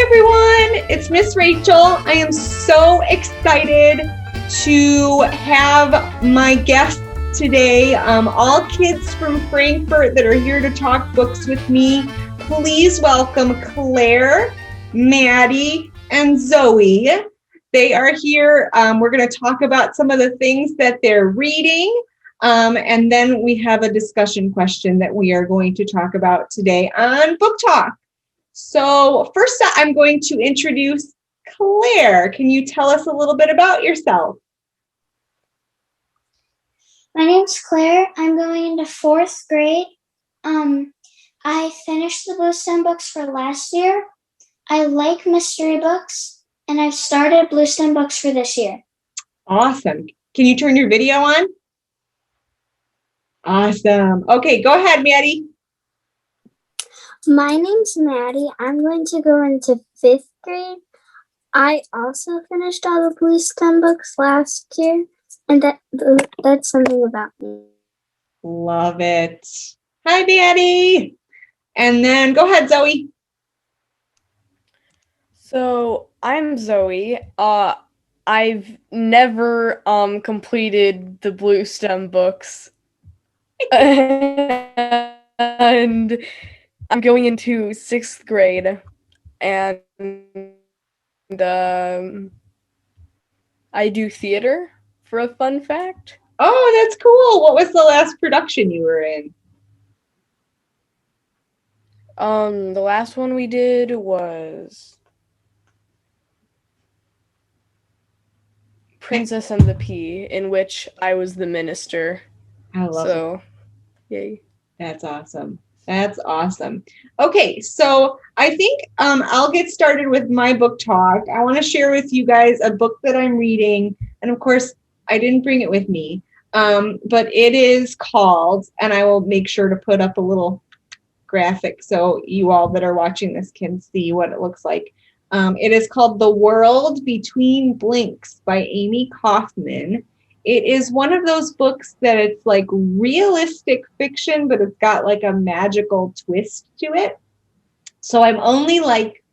everyone, it's Miss Rachel. I am so excited to have my guests today, all kids from Frankfurt that are here to talk books with me. Please welcome Claire, Maddie, and Zoe. They are here. We're going to talk about some of the things that they're reading, and then we have a discussion question that we are going to talk about today on Book Talk. So first I'm going to introduce Claire. Can you tell us a little bit about yourself? My name's Claire. I'm going into 4th grade. I finished the Blue STEM books for last year. I like mystery books, and I've started Blue STEM books for this year. Awesome. Can you turn your video on? Awesome. Okay, go ahead, Maddie. My name's Maddie. I'm going to go into 5th grade. I also finished all the Blue STEM books last year, and that's something about me. Love it. Hi, Maddie. And then go ahead, Zoe. So I'm Zoe. I've never completed the Blue STEM books, and I'm going into 6th grade, and I do theater for a fun fact. Oh, that's cool. What was the last production you were in? The last one we did was Princess and the Pea, in which I was the minister. I love it. Yay. That's awesome. That's awesome. Okay, so I think I'll get started with my book talk. I want to share with you guys a book that I'm reading. And of course, I didn't bring it with me, but it is called, and I will make sure to put up a little graphic so you all that are watching this can see what it looks like. It is called The World Between Blinks by Amie Kaufman. It is one of those books that it's like realistic fiction, but it's got like a magical twist to it. So I'm only like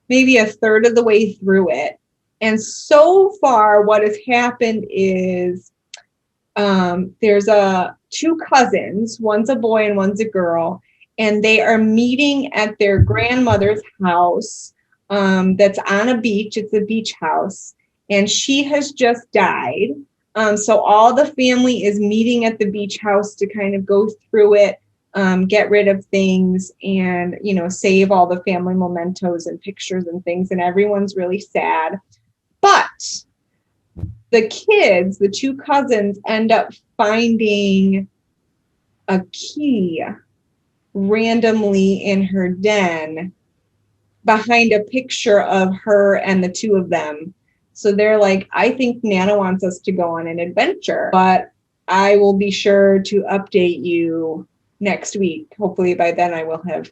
maybe a third of the way through it. And so far what has happened is there's two cousins, one's a boy and one's a girl, and they are meeting at their grandmother's house that's on a beach. It's a beach house, and she has just died. So all the family is meeting at the beach house to kind of go through it, get rid of things, and, you know, save all the family mementos and pictures and things. And everyone's really sad. But the kids, the two cousins, end up finding a key randomly in her den behind a picture of her and the two of them. So they're like, I think Nana wants us to go on an adventure, but I will be sure to update you next week. Hopefully by then I will have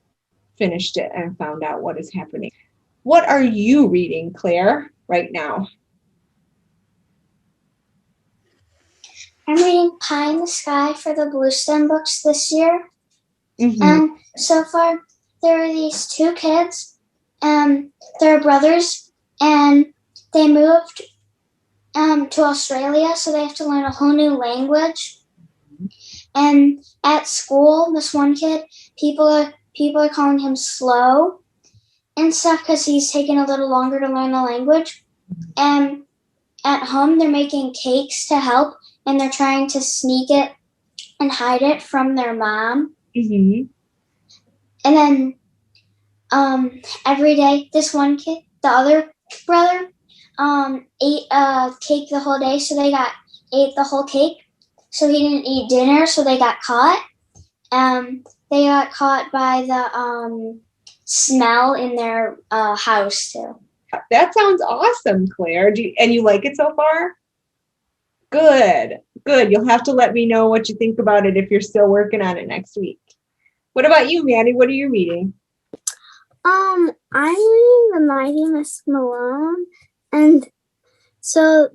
finished it and found out what is happening. What are you reading, Claire, right now? I'm reading Pie in the Sky for the Blue STEM books this year. Mm-hmm. And so far, there are these two kids. They're brothers, and they moved to Australia, so they have to learn a whole new language. And at school, this one kid, people are calling him slow and stuff because he's taking a little longer to learn the language. And at home, they're making cakes to help, and they're trying to sneak it and hide it from their mom. Mm-hmm. And then every day, this one kid, the other brother, ate a cake the whole day, so they ate the whole cake. So he didn't eat dinner, so they got caught. They got caught by the smell in their house too. That sounds awesome, Claire. And you like it so far? Good. You'll have to let me know what you think about it if you're still working on it next week. What about you, Maddie? What are you reading? I'm reading The Mighty Miss Malone, and so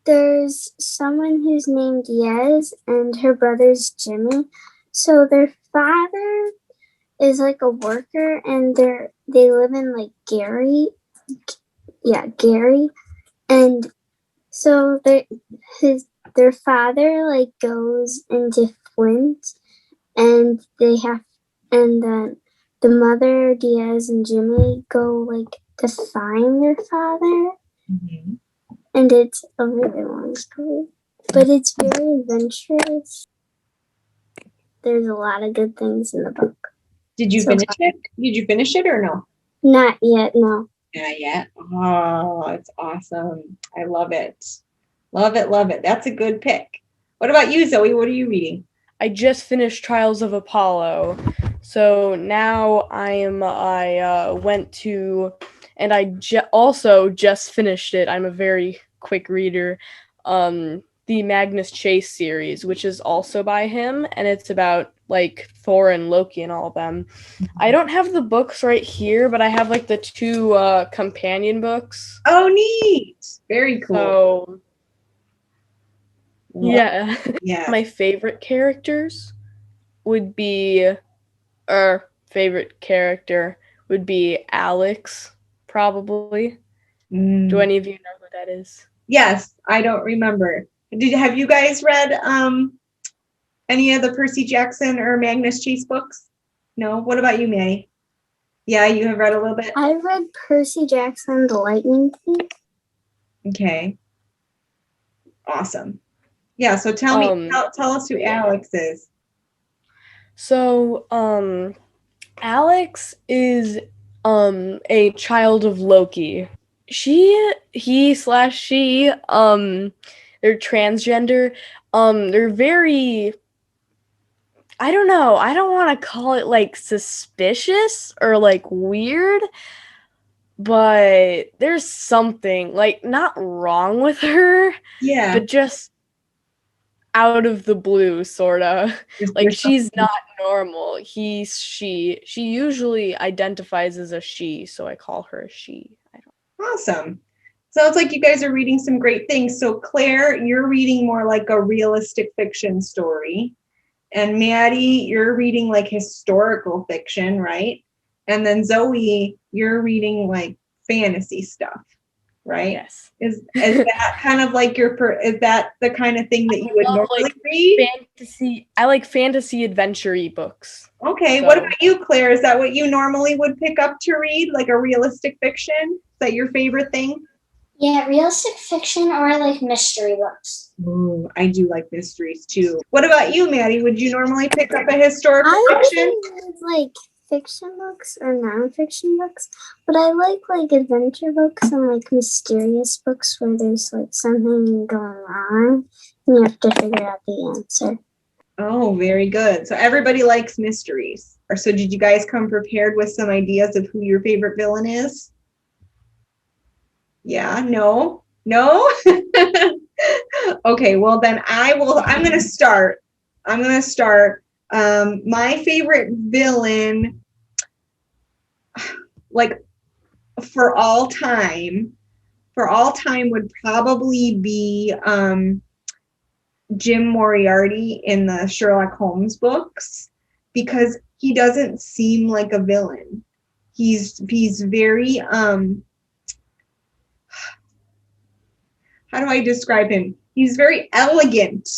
there's someone who's named Yes, and her brother's Jimmy. So their father is like a worker, and they live in like Gary. Yeah, Gary. And so their father like goes into Flint, and then the mother, Diaz, and Jimmy go like to find their father. Mm-hmm. And it's a really long story, but it's very adventurous. There's a lot of good things in the book. Did you finish it? Did you finish it or no? Not yet, no. Not yet. Oh, it's awesome. I love it. Love it, love it. That's a good pick. What about you, Zoe? What are you reading? I just finished Trials of Apollo. So now I went to, and I also just finished it. I'm a very quick reader. The Magnus Chase series, which is also by him, and it's about like Thor and Loki and all of them. I don't have the books right here, but I have like the 2 companion books. Oh, neat. Very cool. So yeah. Yeah. My favorite characters would be, favorite character would be Alex, probably. Do any of you know who that is? Yes, I don't remember. Have you guys read any of the Percy Jackson or Magnus Chase books? No? What about you, Maddie? Yeah, you have read a little bit? I read Percy Jackson, The Lightning Thief. Okay. Awesome. Yeah, so tell us who Alex is. So, Alex is a child of Loki. He/she, they're transgender. They're very, I don't know, I don't want to call it like suspicious or like weird, but there's something like not wrong with her. Yeah. But just out of the blue, sorta. Like she's not normal. She usually identifies as a she, so I call her a she. Awesome. Sounds like you guys are reading some great things. So Claire, you're reading more like a realistic fiction story. And Maddie, you're reading like historical fiction, right? And then Zoe, you're reading like fantasy stuff, right? Yes. Is that kind of like is that the kind of thing that you would normally read? Fantasy. I like fantasy adventure-y books. Okay. So. What about you, Claire? Is that what you normally would pick up to read, like a realistic fiction? Is that your favorite thing? Yeah, realistic fiction or like mystery books. Ooh, I do like mysteries too. What about you, Maddie? Would you normally pick up a historical fiction? I like fiction books or non-fiction books, but I like adventure books and like mysterious books where there's like something going on and you have to figure out the answer. Oh, very good. So everybody likes mysteries. Or so did you guys come prepared with some ideas of who your favorite villain is? Yeah, no. Okay, well then I'm going to start. My favorite villain, like for all time would probably be Jim Moriarty in the Sherlock Holmes books, because he doesn't seem like a villain. He's very how do I describe him? He's very elegant.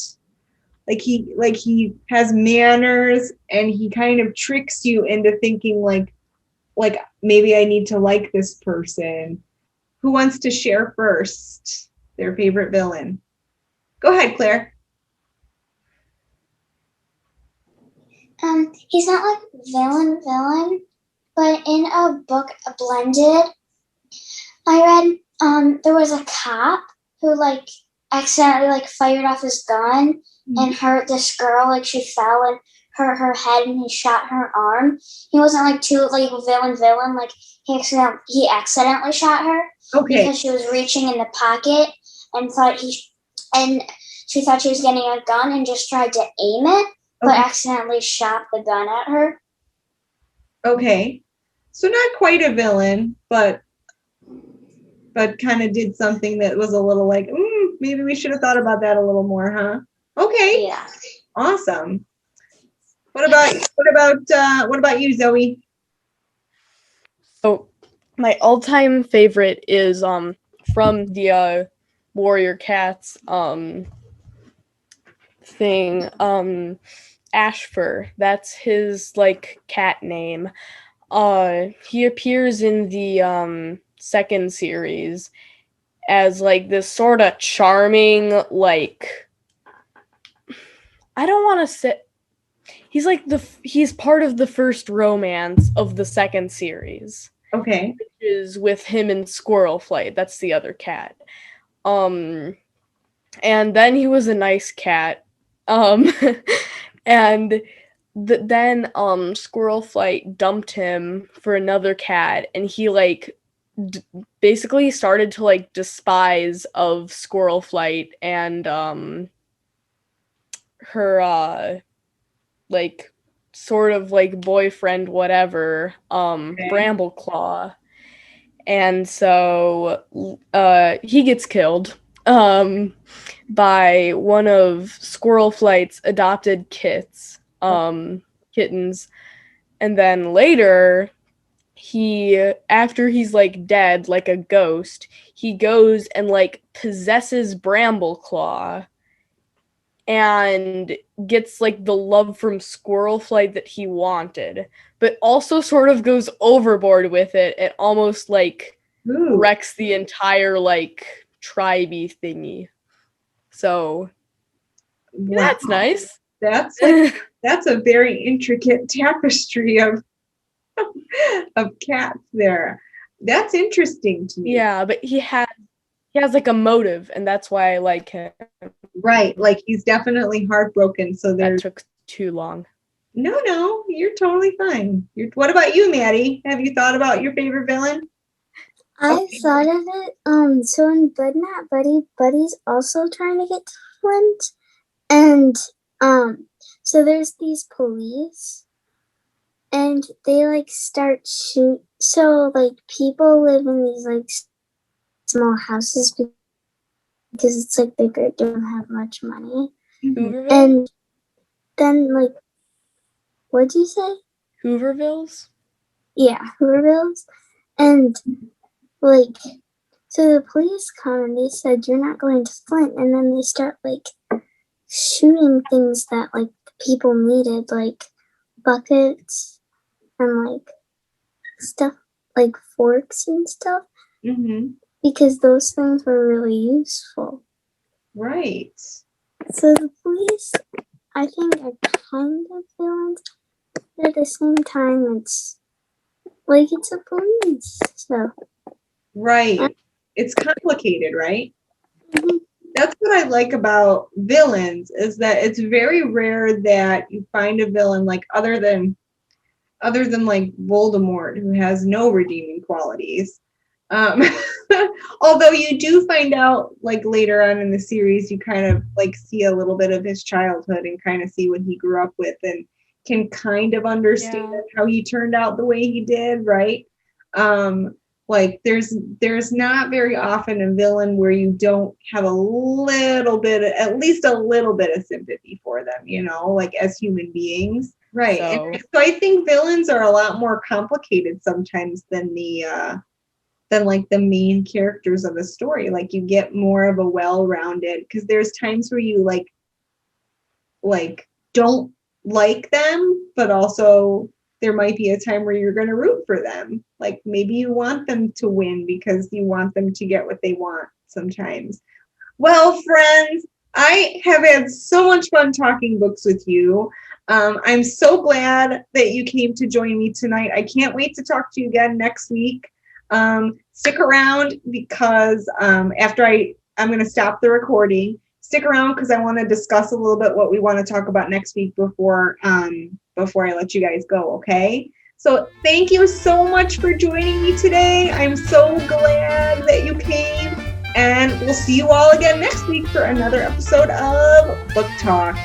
Like he has manners, and he kind of tricks you into thinking like maybe I need to like this person. Who wants to share first their favorite villain? Go ahead, Claire. He's not like villain, but in a book, Blended, I read there was a cop who like accidentally like fired off his gun and hurt this girl. Like she fell and hurt her head, and he shot her arm. He wasn't like too like villain. Like he accidentally shot her because she was reaching in the pocket and she thought she was getting a gun and just tried to aim it, but accidentally shot the gun at her. Okay, so not quite a villain, but kind of did something that was a little like, maybe we should have thought about that a little more, huh? Okay. Yeah. Awesome. What about you, Zoe? So my all-time favorite is from the Warrior Cats thing, Ashfur. That's his like cat name. He appears in the second series as like this sort of charming, like, I don't want to say, he's like he's part of the first romance of the second series. Okay. Which is with him and Squirrel Flight. That's the other cat. And then he was a nice cat. And then Squirrel Flight dumped him for another cat, and he like basically started to like despise of Squirrel Flight and her like sort of like boyfriend whatever, Okay. Brambleclaw. And so he gets killed by one of Squirrel Flight's adopted kittens. And then later, after he's like dead, like a ghost, he goes and like possesses Brambleclaw and gets like the love from Squirrel Flight that he wanted, but also sort of goes overboard with it and almost like wrecks the entire like tribey thingy. So that's nice. That's a very intricate tapestry of cats there. That's interesting to me. Yeah, but he has like a motive, and that's why I like him. Right, like he's definitely heartbroken. So that took too long. No, you're totally fine. What about you, Maddie? Have you thought about your favorite villain? I thought of it. So in Budnat Buddy, Buddy's also trying to get to Flint, and so there's these police, and they like start shoot. So like people live in these like small houses because it's like bigger, don't have much money, Hooverville? And then like, what'd you say? Hoovervilles? Yeah, Hoovervilles, and like, so the police come and they said you're not going to Flint, and then they start like shooting things that like people needed, like buckets and like stuff like forks and stuff, because those things were really useful. Right. So the police, I think, are kind of villains, but at the same time, it's like it's a police. So right, it's complicated, right? That's what I like about villains, is that it's very rare that you find a villain like other than like Voldemort, who has no redeeming qualities. Although you do find out like later on in the series, you kind of like see a little bit of his childhood and kind of see what he grew up with and can kind of understand how he turned out the way he did, right? Like there's not very often a villain where you don't have at least a little bit of sympathy for them, you know, like as human beings. Right. So I think villains are a lot more complicated sometimes than like the main characters of a story. Like you get more of a well-rounded, because there's times where you like don't like them, but also there might be a time where you're going to root for them. Like maybe you want them to win because you want them to get what they want sometimes. Well, friends, I have had so much fun talking books with you. I'm so glad that you came to join me tonight. I can't wait to talk to you again next week. Stick around because after I'm going to stop the recording. Stick around because I want to discuss a little bit what we want to talk about next week before I let you guys go, okay? So thank you so much for joining me today. I'm so glad that you came, and we'll see you all again next week for another episode of Book Talk.